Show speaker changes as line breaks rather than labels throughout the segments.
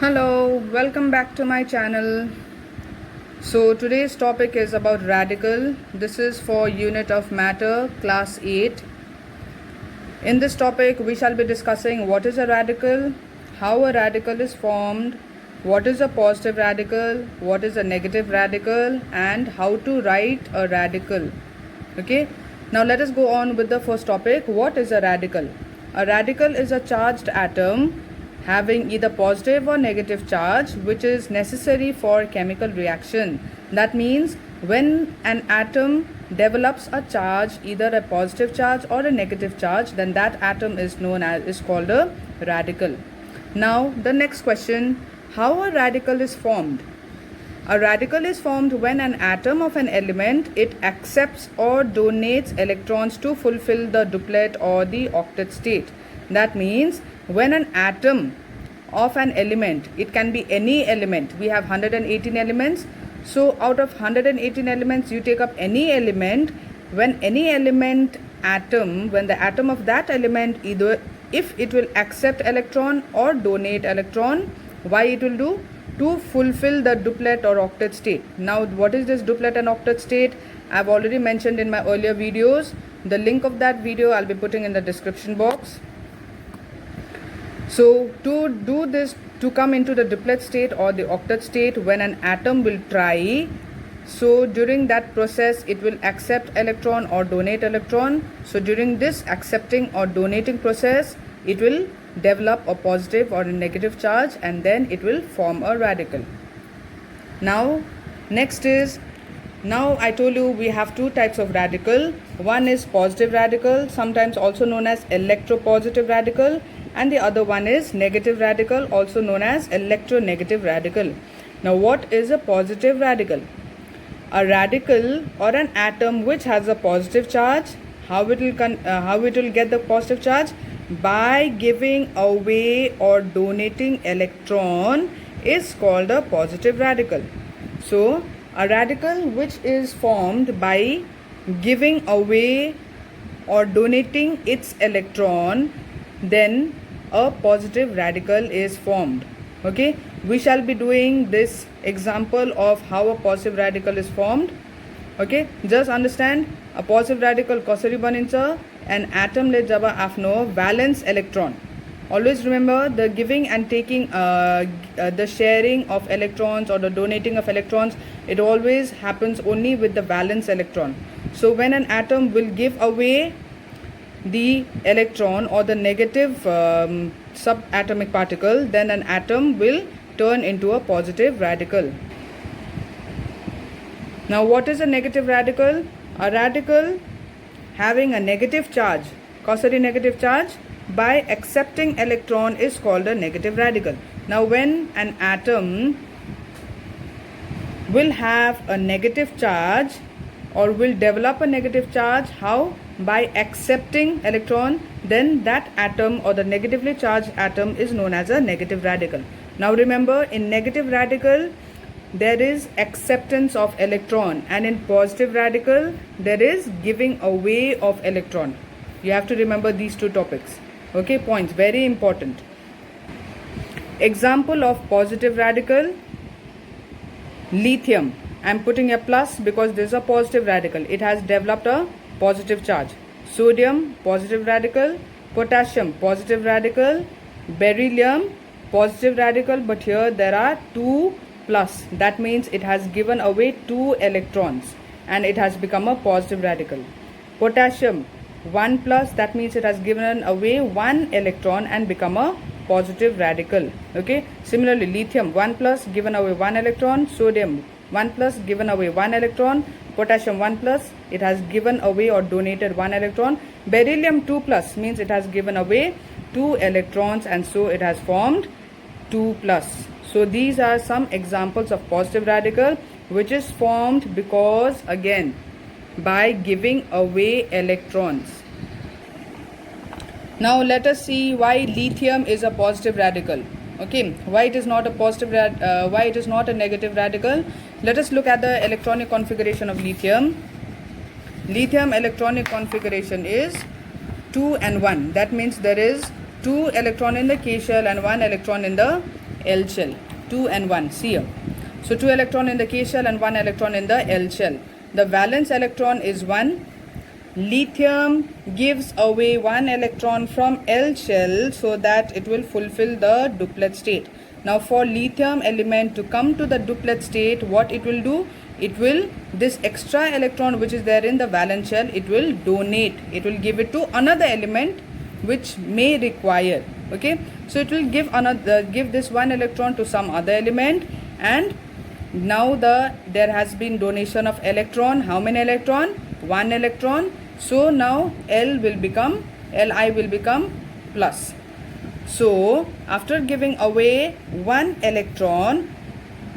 Hello, welcome back to my channel. So today's topic is about radical. This is for unit of matter class 8. In this topic we shall be discussing what is a radical, how a radical is formed, what is a positive radical, what is a negative radical, and how to write a radical. Okay, now let us go on with the first topic. What is a radical? A radical is a charged atom having either positive or negative charge which is necessary for chemical reaction. That means when an atom develops a charge, either a positive charge or a negative charge, then that atom is called a radical. Now the next question, how a radical is formed? A radical is formed when an atom of an element, it accepts or donates electrons to fulfill the duplet or the octet state. That means when an atom of an element, it can be any element, we have 118 elements, so out of 118 elements you take up any element. When any element atom, when the atom of that element, either if it will accept electron or donate electron, why it will do? To fulfill the duplet or octet state. Now what is this duplet and octet state? I have already mentioned in my earlier videos. The link of that video I'll be putting in the description box. So to do this, to come into the duplet state or the octet state, when an atom will try, so during that process it will accept electron or donate electron. So during this accepting or donating process, it will develop a positive or a negative charge and then it will form a radical. Now next is, now I told you we have two types of radical. One is positive radical, sometimes also known as electropositive radical, and the other one is negative radical, also known as electronegative radical. Now what is a positive radical? A radical or an atom which has a positive charge, how it will get the positive charge? By giving away or donating electron is called a positive radical. So a radical which is formed by giving away or donating its electron, then a positive radical is formed. Okay, we shall be doing this example of how a positive radical is formed. Okay, just understand, a positive radical कसरी बनिन्छ, an atom ले जब आफ्नो valence electron, always remember the giving and taking, the sharing of electrons or the donating of electrons, it always happens only with the valence electron. So when an atom will give away the electron or the negative subatomic particle, then an atom will turn into a positive radical. Now what is a negative radical? A radical having a negative charge, कसरी negative charge? By accepting electron is called a negative radical. Now when an atom will have a negative charge or will develop a negative charge, how? By accepting electron, then that atom or the negatively charged atom is known as a negative radical. Now remember, in negative radical there is acceptance of electron, and in positive radical there is giving away of electron. You have to remember these two topics. Okay, points, very important. Example of positive radical, lithium. I am putting a plus because this is a positive radical, it has developed a positive charge. Sodium, positive radical. Potassium, positive radical. Beryllium, positive radical, but here there are two plus, that means it has given away two electrons and it has become a positive radical. Potassium, 1 plus, that means it has given away one electron and become a positive radical. Okay, similarly lithium, 1 plus, given away one electron. Sodium, 1 plus, given away one electron. Potassium, 1 plus, it has given away or donated one electron. Beryllium, 2 plus, means it has given away two electrons and so it has formed 2 plus. So these are some examples of positive radical which is formed because, again, by giving away electrons. Now let us see why lithium is a positive radical. Okay, why it is not a why it is not a negative radical? Let us look at the electronic configuration of lithium. Lithium electronic configuration is 2 and 1. That means there is 2 electron in the K shell and 1 electron in the L shell. 2 and 1. See here. So 2 electron in the K shell and 1 electron in the L shell. The valence electron is 1. Lithium gives away 1 electron from L shell so that it will fulfill the duplet state. Now for lithium element to come to the duplet state, what it will do? It will, this extra electron which is there in the valence shell, it will donate. It will give it to another element which may require. Okay, so it will give this 1 electron to some other element, and now there has been donation of electron. How many electron? 1 electron. So now Li will become plus. So after giving away 1 electron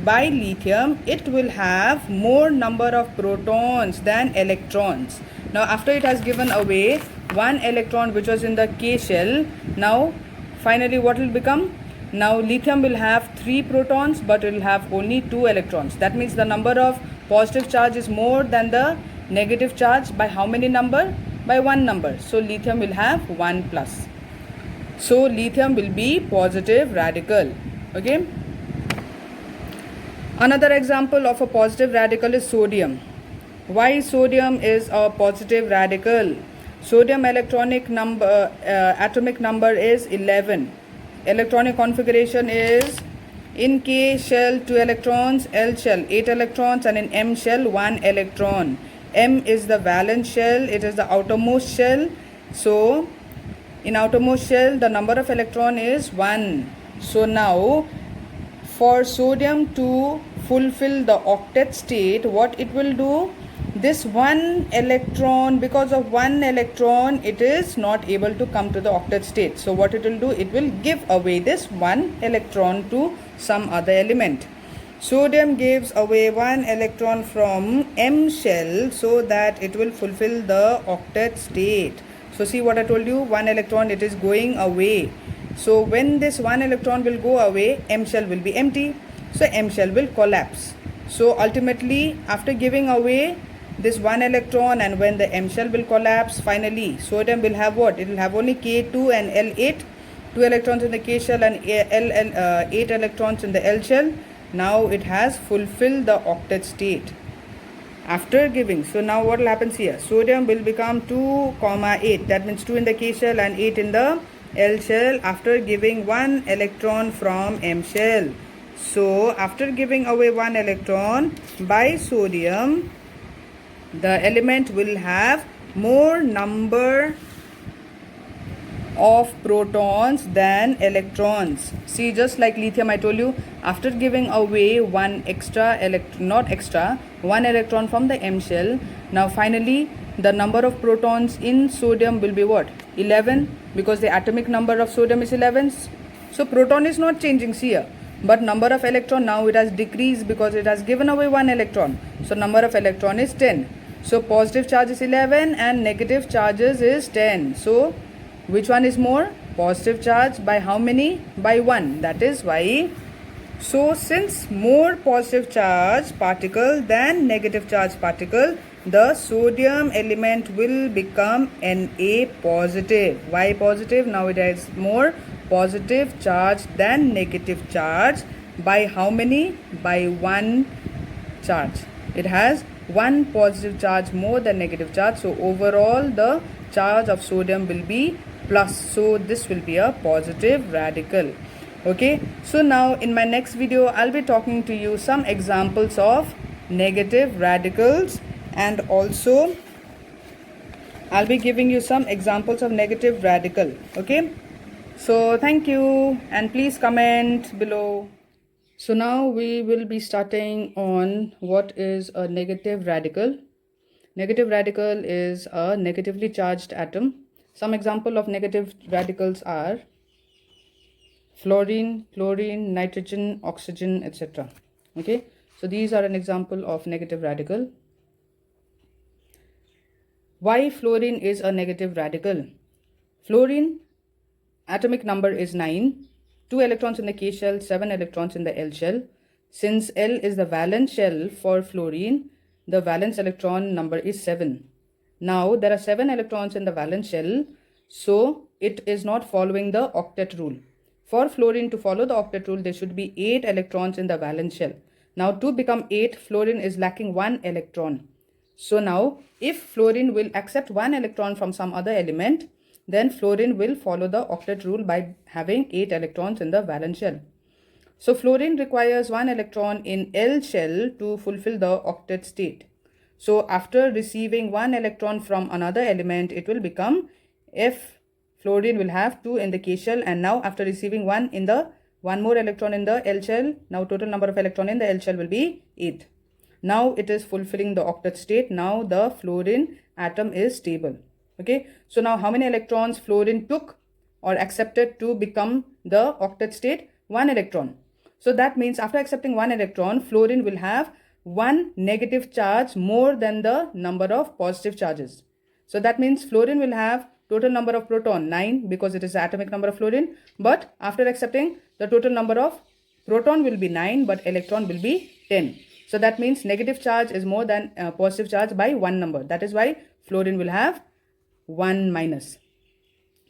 by lithium, it will have more number of protons than electrons. Now after it has given away 1 electron which was in the K shell, now finally what will become? Now lithium will have 3 protons, but it will have only 2 electrons. That means the number of positive charge is more than the negative charge by how many number? By 1 number. So lithium will have 1 plus. So lithium will be positive radical. Okay. Another example of a positive radical is sodium. Why sodium is a positive radical? Sodium atomic number is 11. Electronic configuration is in K shell 2 electrons, L shell 8 electrons, and in M shell 1 electron. M is the valence shell, it is the outermost shell. So in outermost shell the number of electron is 1. So now for sodium to fulfill the octet state, what it will do? This 1 electron, because of 1 electron, it is not able to come to the octet state. So what it will do? It will give away this 1 electron to some other element. Sodium gives away 1 electron from M shell so that it will fulfill the octet state. So see what I told you, 1 electron, it is going away. So when this 1 electron will go away, M shell will be empty. So M shell will collapse. So ultimately, after giving away this 1 electron, and when the M shell will collapse, finally sodium will have what? It will have only K2 and L8, 2 electrons in the K shell and 8 electrons in the L shell. Now it has fulfilled the octet state after giving. So now what will happen here? Sodium will become 2, 8. That means 2 in the K shell and 8 in the L shell after giving 1 electron from M shell. So after giving away 1 electron by sodium, the element will have more number of protons than electrons. See, just like lithium, I told you, after giving away 1 electron from the M shell, now finally the number of protons in sodium will be what? 11, because the atomic number of sodium is 11. So proton is not changing here, but number of electron, now it has decreased because it has given away 1 electron. So number of electron is 10. So positive charge is 11 and negative charges is 10. So which one is more? Positive charge by how many? By 1. That is why. So since more positive charge particle than negative charge particle, the sodium element will become Na positive. Why positive? Now it has more positive charge than negative charge. By how many? By 1 charge. It has 1 positive charge more than negative charge. So overall the charge of sodium will be plus. So this will be a positive radical. Okay, so now in my next video I'll be talking to you some examples of negative radicals, and also I'll be giving you some examples of negative radical. Okay, so thank you, and please comment below. So now we will be starting on what is a negative radical. Negative radical is a negatively charged atom. Some example of negative radicals are fluorine, chlorine, nitrogen, oxygen, etc. Okay, so these are an example of negative radical. Why fluorine is a negative radical? Fluorine atomic number is 9, 2 electrons in the K shell, 7 electrons in the L shell. Since L is the valence shell for fluorine, the valence electron number is 7. Now there are 7 electrons in the valence shell, so it is not following the octet rule. For fluorine to follow the octet rule, there should be 8 electrons in the valence shell. Now to become 8, fluorine is lacking 1 electron. So now if fluorine will accept 1 electron from some other element, then fluorine will follow the octet rule by having 8 electrons in the valence shell. So fluorine requires 1 electron in L shell to fulfill the octet state. So after receiving 1 electron from another element, it will become F. Fluorine will have 2 in the K shell, and now after receiving 1 more electron in the L shell, now total number of electron in the L shell will be 8. Now it is fulfilling the octet state. Now the fluorine atom is stable. Okay, so now how many electrons fluorine took or accepted to become the octet state? 1 electron. So that means after accepting 1 electron, fluorine will have 1 negative charge more than the number of positive charges. So that means fluorine will have total number of proton 9 because it is the atomic number of fluorine. But after accepting, the total number of proton will be 9 but electron will be 10. So that means negative charge is more than positive charge by 1 number. That is why fluorine will have 1 minus.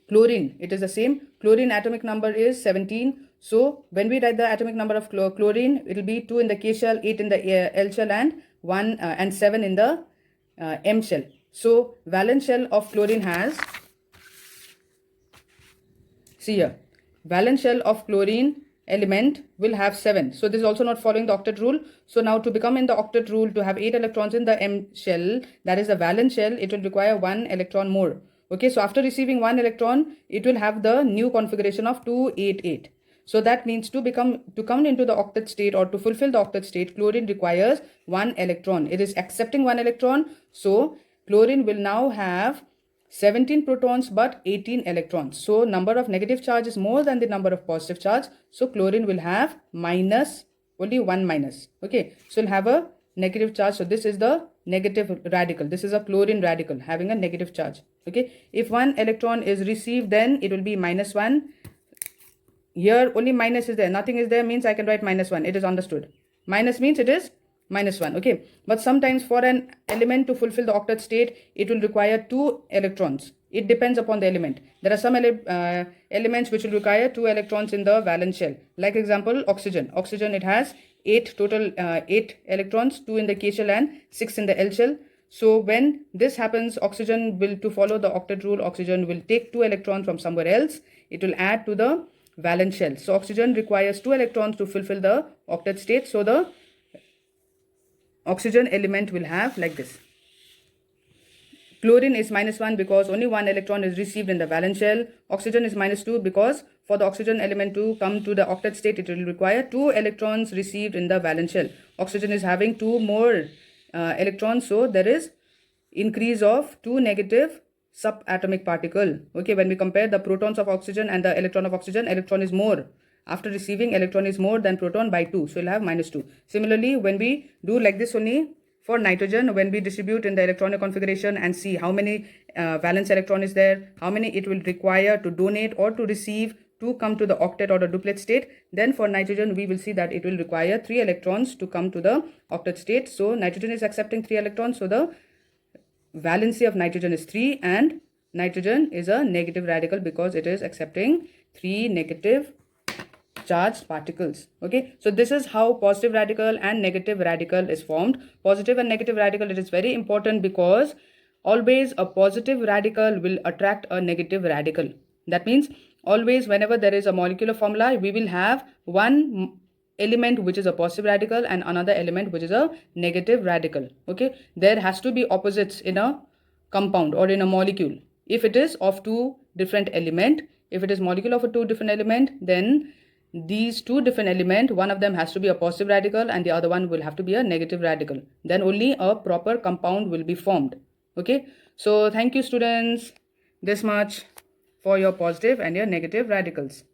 Chlorine, it is the same. Chlorine atomic number is 17. So when we write the atomic number of chlorine, it will be 2 in the K shell, 8 in the L shell, and 7 in the M shell. So valence shell of chlorine has, see here, valence shell of chlorine element will have 7. So this is also not following the octet rule. So now to become in the octet rule, to have 8 electrons in the M shell, that is the valence shell, it will require 1 electron more. Okay, so after receiving 1 electron, it will have the new configuration of 288. So that means to come into the octet state or to fulfill the octet state, chlorine requires 1 electron. It is accepting 1 electron. So chlorine will now have 17 protons but 18 electrons. So number of negative charge is more than the number of positive charge. So chlorine will have only 1 minus. Okay, so we'll have a negative charge. So this is the negative radical. This is a chlorine radical having a negative charge. Okay, if 1 electron is received, then it will be -1. Here only minus is there, nothing is there, means I can write -1. It is understood. Minus means it is -1. Okay, but sometimes for an element to fulfill the octet state, it will require 2 electrons. It depends upon the element. There are some elements which will require 2 electrons in the valence shell. Like example, oxygen. Oxygen, it has 8 electrons, 2 in the K shell and 6 in the L shell. So when this happens, oxygen will, to follow the octet rule, oxygen will take 2 electrons from somewhere else. It will add to the valence shell. So oxygen requires 2 electrons to fulfill the octet state. So the oxygen element will have like this. Chlorine is -1 because only 1 electron is received in the valence shell. Oxygen is -2 because for the oxygen element to come to the octet state, it will require 2 electrons received in the valence shell. Oxygen is having 2 more electrons, so there is increase of 2 negative subatomic particle. Okay, when we compare the protons of oxygen and the electron of oxygen, electron is more. After receiving, electron is more than proton by 2, so we'll have -2. Similarly, when we do like this only for nitrogen, when we distribute in the electronic configuration and see how many valence electron is there, how many it will require to donate or to receive to come to the octet or the duplet state, then for nitrogen we will see that it will require 3 electrons to come to the octet state. So nitrogen is accepting 3 electrons, so the valency of nitrogen is 3, and nitrogen is a negative radical because it is accepting 3 negative charged particles. Okay, so this is how positive radical and negative radical is formed. Positive and negative radical, it is very important because always a positive radical will attract a negative radical. That means always whenever there is a molecular formula, we will have one element which is a positive radical and another element which is a negative radical. Okay, there has to be opposites in a compound or in a molecule. If it is of 2 different element, if it is molecule of a 2 different element, then these 2 different elements, one of them has to be a positive radical and the other one will have to be a negative radical. Then only a proper compound will be formed. Okay, so thank you students, this much for your positive and your negative radicals.